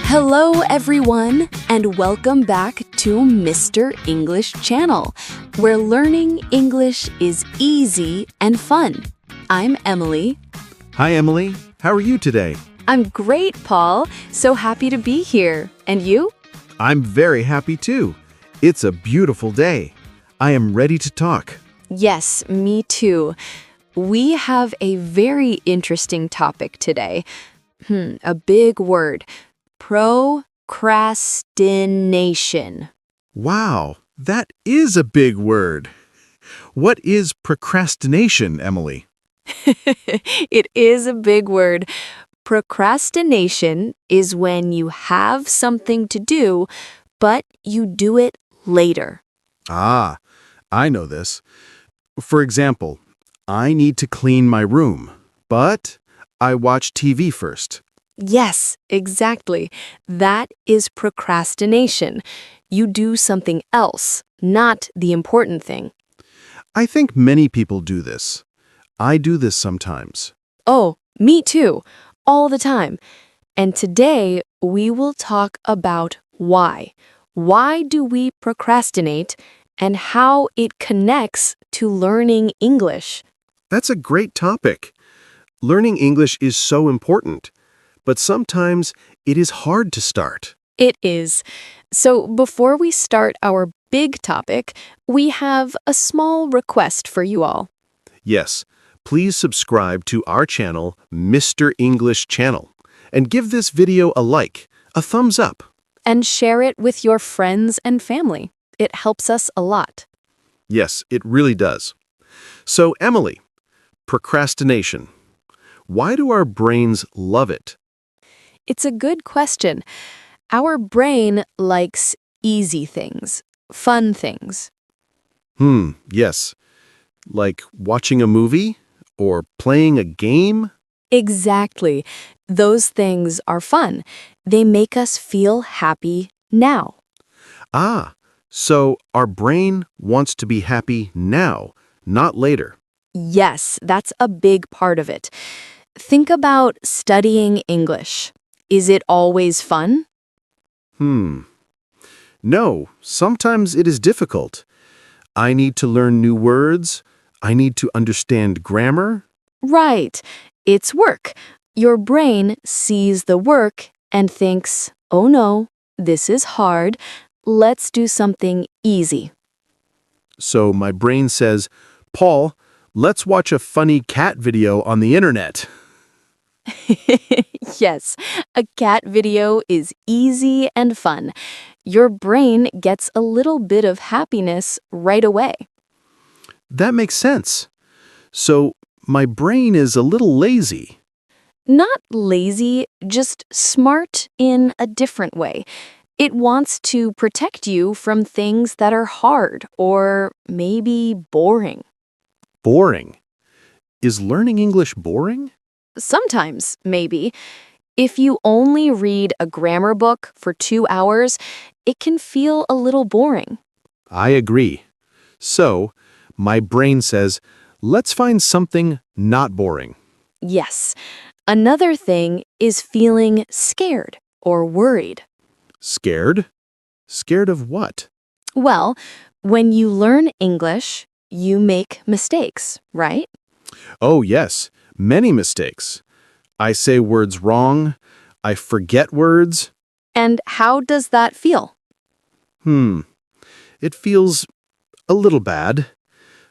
Hello, everyone, and welcome back to Mr. English Channel, where learning English is easy and fun. I'm Emily. Hi, Emily. How are you today? I'm great, Paul. So happy to be here. And you? I'm very happy too. It's a beautiful day. I am ready to talk. Yes, me too. We have a very interesting topic today. A big word. Procrastination. Wow, that is a big word. What is procrastination, Emily? It is a big word. Procrastination is when you have something to do, but you do it later. Ah, I know this. For example, I need to clean my room, but I watch TV first. Yes, exactly. That is procrastination. You do something else, not the important thing. I think many people do this. I do this sometimes. Oh, me too, all the time. And today we will talk about why. Why do we procrastinate and how it connects to learning English? That's a great topic. Learning English is so important, but sometimes it is hard to start. It is. So before we start our big topic, we have a small request for you all. Yes, please subscribe to our channel, Mr. English Channel, and give this video a like, a thumbs up. And share it with your friends and family. It helps us a lot. Yes, it really does. So, Emily, procrastination. Why do our brains love it? It's a good question. Our brain likes easy things, fun things. Yes. Like watching a movie or playing a game? Exactly. Those things are fun. They make us feel happy now. Ah, so our brain wants to be happy now, not later. Yes, that's a big part of it. Think about studying English. Is it always fun? No, sometimes it is difficult. I need to learn new words. I need to understand grammar. Right. It's work. Your brain sees the work and thinks, oh no, this is hard. Let's do something easy. So my brain says, Paul, let's watch a funny cat video on the internet. Yes, a cat video is easy and fun. Your brain gets a little bit of happiness right away. That makes sense. So my brain is a little lazy. Not lazy, just smart in a different way. It wants to protect you from things that are hard or maybe boring. Boring. Is learning English boring? Sometimes, maybe. If you only read a grammar book for 2 hours, it can feel a little boring. I agree. So my brain says, let's find something not boring. Yes. Another thing is feeling scared or worried. Scared? Scared of what? Well, when you learn English, you make mistakes, right? Oh, yes, many mistakes. I say words wrong. I forget words. And how does that feel? It feels a little bad.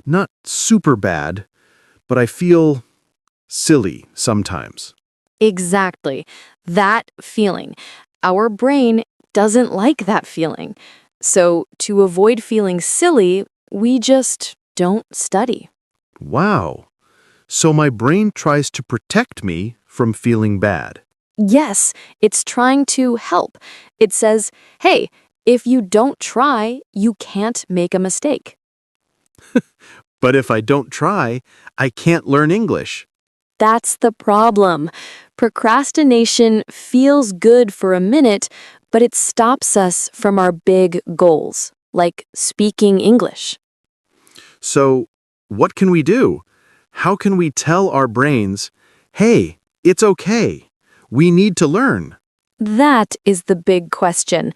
Not super bad, but I feel silly sometimes. Exactly. That feeling. Our brain doesn't like that feeling. So to avoid feeling silly, we just don't study. Wow. So my brain tries to protect me from feeling bad. Yes, it's trying to help. It says, hey, if you don't try, you can't make a mistake. But if I don't try, I can't learn English. That's the problem. Procrastination feels good for a minute, but it stops us from our big goals, like speaking English. So, what can we do? How can we tell our brains, hey, it's okay. We need to learn. That is the big question.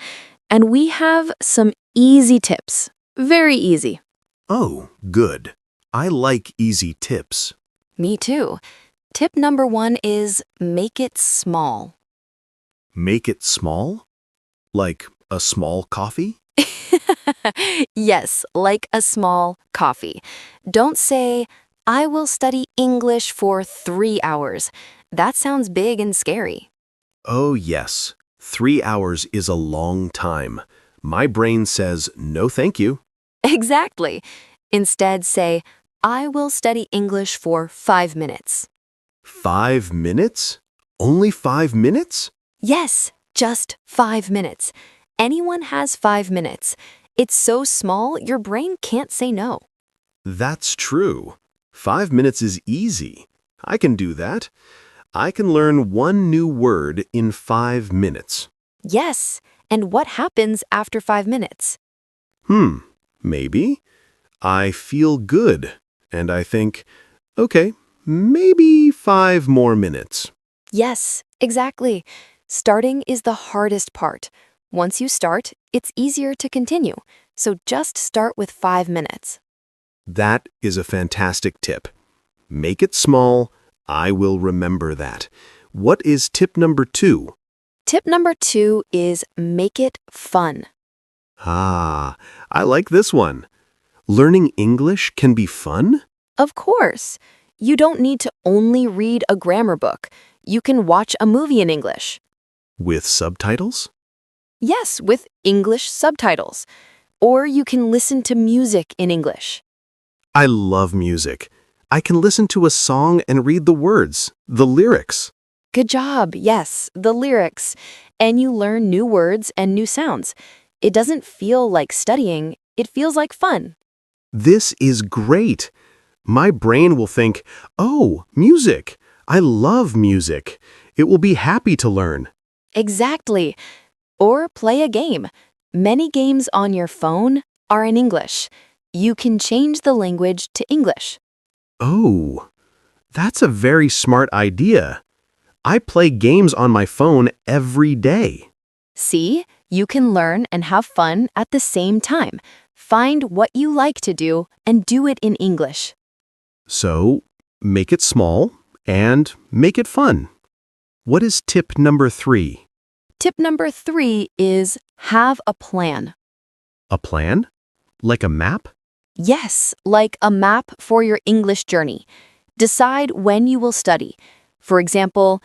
And we have some easy tips. Very easy. Oh, good. I like easy tips. Me too. Tip number 1 is make it small. Make it small? Like a small coffee? Yes, like a small coffee. Don't say, I will study English for 3 hours. That sounds big and scary. Oh, yes. 3 hours is a long time. My brain says, no thank you. Exactly. Instead, say, I will study English for 5 minutes. 5 minutes? Only 5 minutes? Yes, just 5 minutes. Anyone has 5 minutes. It's so small, your brain can't say no. That's true. 5 minutes is easy. I can do that. I can learn one new word in 5 minutes. Yes, and what happens after 5 minutes? Maybe. I feel good. And I think, okay, maybe 5 more minutes. Yes, exactly. Starting is the hardest part. Once you start, it's easier to continue. So just start with 5 minutes. That is a fantastic tip. Make it small. I will remember that. What is tip number 2? Tip number 2 is make it fun. Ah, I like this one. Learning English can be fun? Of course, you don't need to only read a grammar book. You can watch a movie in English. With subtitles? Yes, with English subtitles. Or you can listen to music in English. I love music. I can listen to a song and read the words, the lyrics. Good job, yes, the lyrics. And you learn new words and new sounds. It doesn't feel like studying, it feels like fun. This is great. My brain will think, oh, music. I love music. It will be happy to learn. Exactly. Or play a game. Many games on your phone are in English. You can change the language to English. Oh, that's a very smart idea. I play games on my phone every day. See, you can learn and have fun at the same time. Find what you like to do and do it in English. So, make it small and make it fun. What is tip number 3? Tip number 3 is have a plan. A plan? Like a map? Yes, like a map for your English journey. Decide when you will study. For example,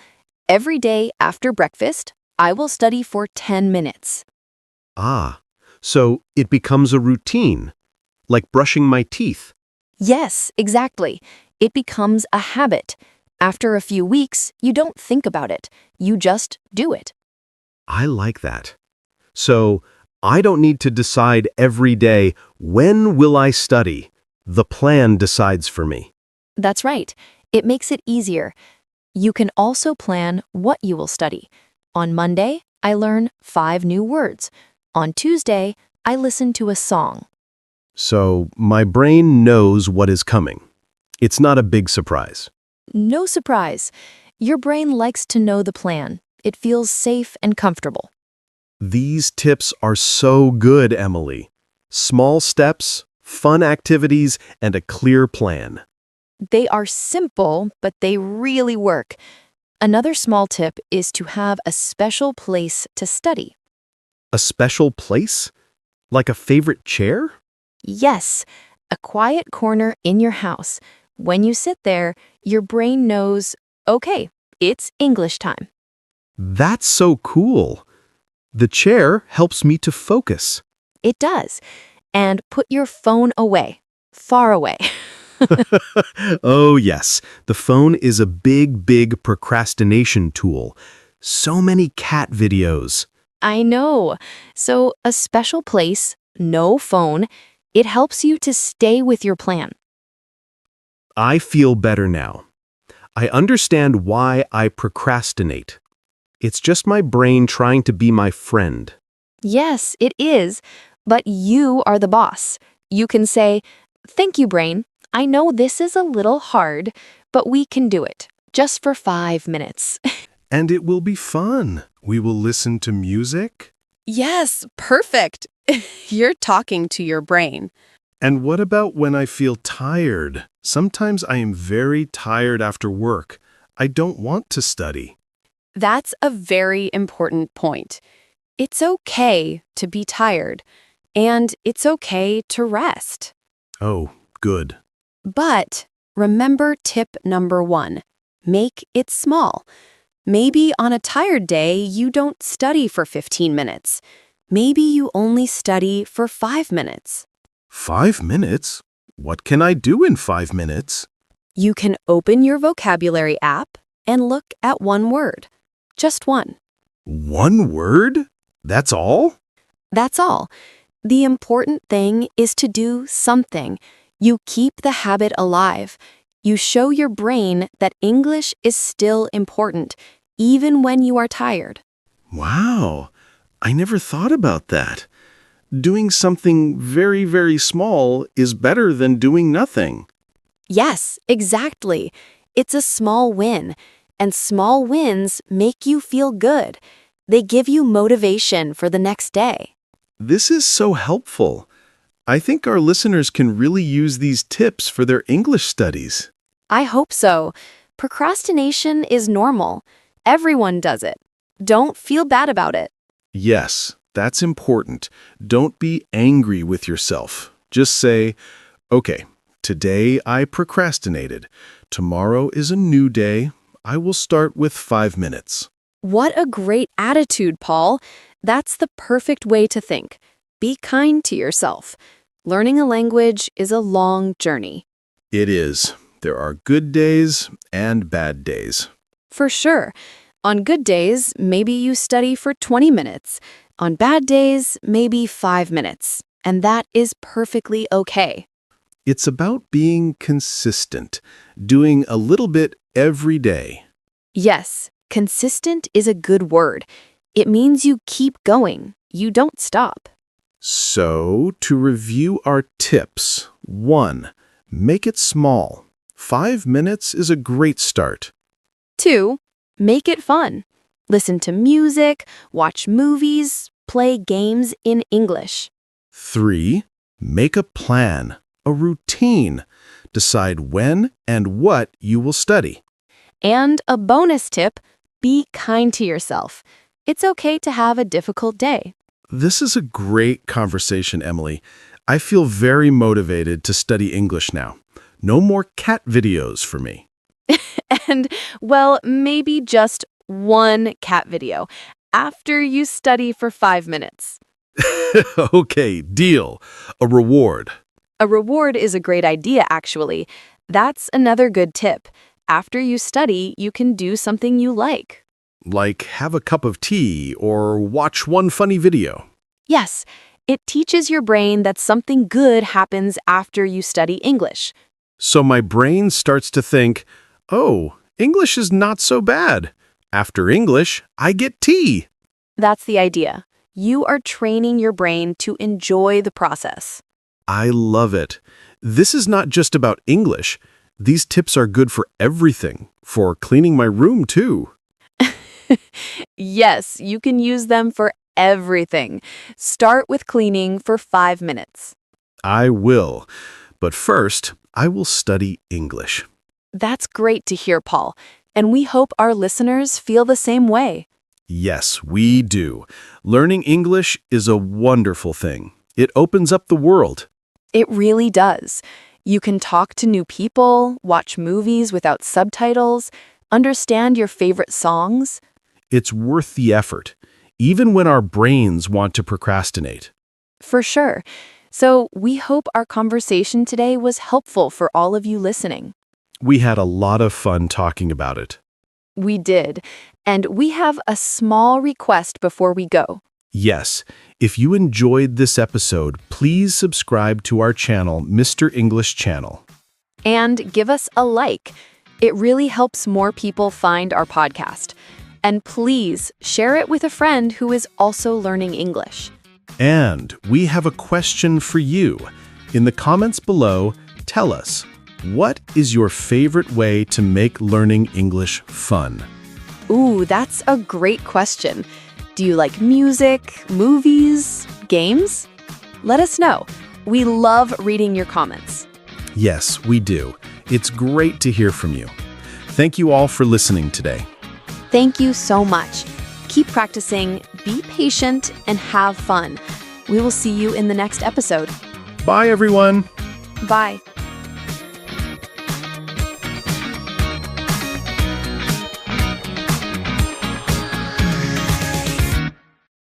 every day after breakfast, I will study for 10 minutes. Ah, so it becomes a routine, like brushing my teeth. Yes, exactly. It becomes a habit. After a few weeks, you don't think about it. You just do it. I like that. So, I don't need to decide every day, when will I study? The plan decides for me. That's right. It makes it easier. You can also plan what you will study. On Monday, I learn 5 new words. On Tuesday, I listen to a song. So, my brain knows what is coming. It's not a big surprise. No surprise. Your brain likes to know the plan. It feels safe and comfortable. These tips are so good, Emily. Small steps, fun activities, and a clear plan. They are simple, but they really work. Another small tip is to have a special place to study. A special place? Like a favorite chair? Yes, a quiet corner in your house. When you sit there, your brain knows, okay, it's English time. That's so cool. The chair helps me to focus. It does. And put your phone away, far away. Oh, yes. The phone is a big procrastination tool. So many cat videos. I know. So, a special place, no phone, it helps you to stay with your plan. I feel better now. I understand why I procrastinate. It's just my brain trying to be my friend. Yes, it is. But you are the boss. You can say, thank you, brain. I know this is a little hard, but we can do it. Just for 5 minutes. And it will be fun. We will listen to music. Yes, perfect. You're talking to your brain. And what about when I feel tired? Sometimes I am very tired after work. I don't want to study. That's a very important point. It's okay to be tired, and it's okay to rest. Oh, good. But remember tip number 1. Make it small. Maybe on a tired day, you don't study for 15 minutes. Maybe you only study for 5 minutes. 5 minutes? What can I do in 5 minutes? You can open your vocabulary app and look at one word. Just one. 1 word? That's all? That's all. The important thing is to do something. You keep the habit alive. You show your brain that English is still important, even when you are tired. Wow, I never thought about that. Doing something very, very small is better than doing nothing. Yes, exactly. It's a small win, and small wins make you feel good. They give you motivation for the next day. This is so helpful. I think our listeners can really use these tips for their English studies. I hope so. Procrastination is normal. Everyone does it. Don't feel bad about it. Yes, that's important. Don't be angry with yourself. Just say, okay, today I procrastinated. Tomorrow is a new day. I will start with 5 minutes. What a great attitude, Paul. That's the perfect way to think. Be kind to yourself. Learning a language is a long journey. It is. There are good days and bad days. For sure. On good days, maybe you study for 20 minutes. On bad days, maybe 5 minutes. And that is perfectly okay. It's about being consistent, doing a little bit every day. Yes, consistent is a good word. It means you keep going. You don't stop. So, to review our tips, 1. Make it small. 5 minutes is a great start. 2. Make it fun. Listen to music, watch movies, play games in English. 3. Make a plan, a routine. Decide when and what you will study. And a bonus tip, be kind to yourself. It's okay to have a difficult day. This is a great conversation, Emily. I feel very motivated to study English now. No more cat videos for me. And, well, maybe just one cat video after you study for 5 minutes. Okay, deal. A reward. A reward is a great idea, actually. That's another good tip. After you study, you can do something you like. Like have a cup of tea or watch one funny video. Yes, it teaches your brain that something good happens after you study English. So my brain starts to think, oh, English is not so bad. After English, I get tea. That's the idea. You are training your brain to enjoy the process. I love it. This is not just about English. These tips are good for everything, for cleaning my room too. Yes, you can use them for everything. Start with cleaning for 5 minutes. I will. But first, I will study English. That's great to hear, Paul. And we hope our listeners feel the same way. Yes, we do. Learning English is a wonderful thing. It opens up the world. It really does. You can talk to new people, watch movies without subtitles, understand your favorite songs. It's worth the effort, even when our brains want to procrastinate. For sure. So we hope our conversation today was helpful for all of you listening. We had a lot of fun talking about it. We did. And we have a small request before we go. Yes, if you enjoyed this episode, please subscribe to our channel, Mr. English Channel. And give us a like. It really helps more people find our podcast. And please share it with a friend who is also learning English. And we have a question for you. In the comments below, tell us, what is your favorite way to make learning English fun? Ooh, that's a great question. Do you like music, movies, games? Let us know. We love reading your comments. Yes, we do. It's great to hear from you. Thank you all for listening today. Thank you so much. Keep practicing, be patient, and have fun. We will see you in the next episode. Bye, everyone. Bye.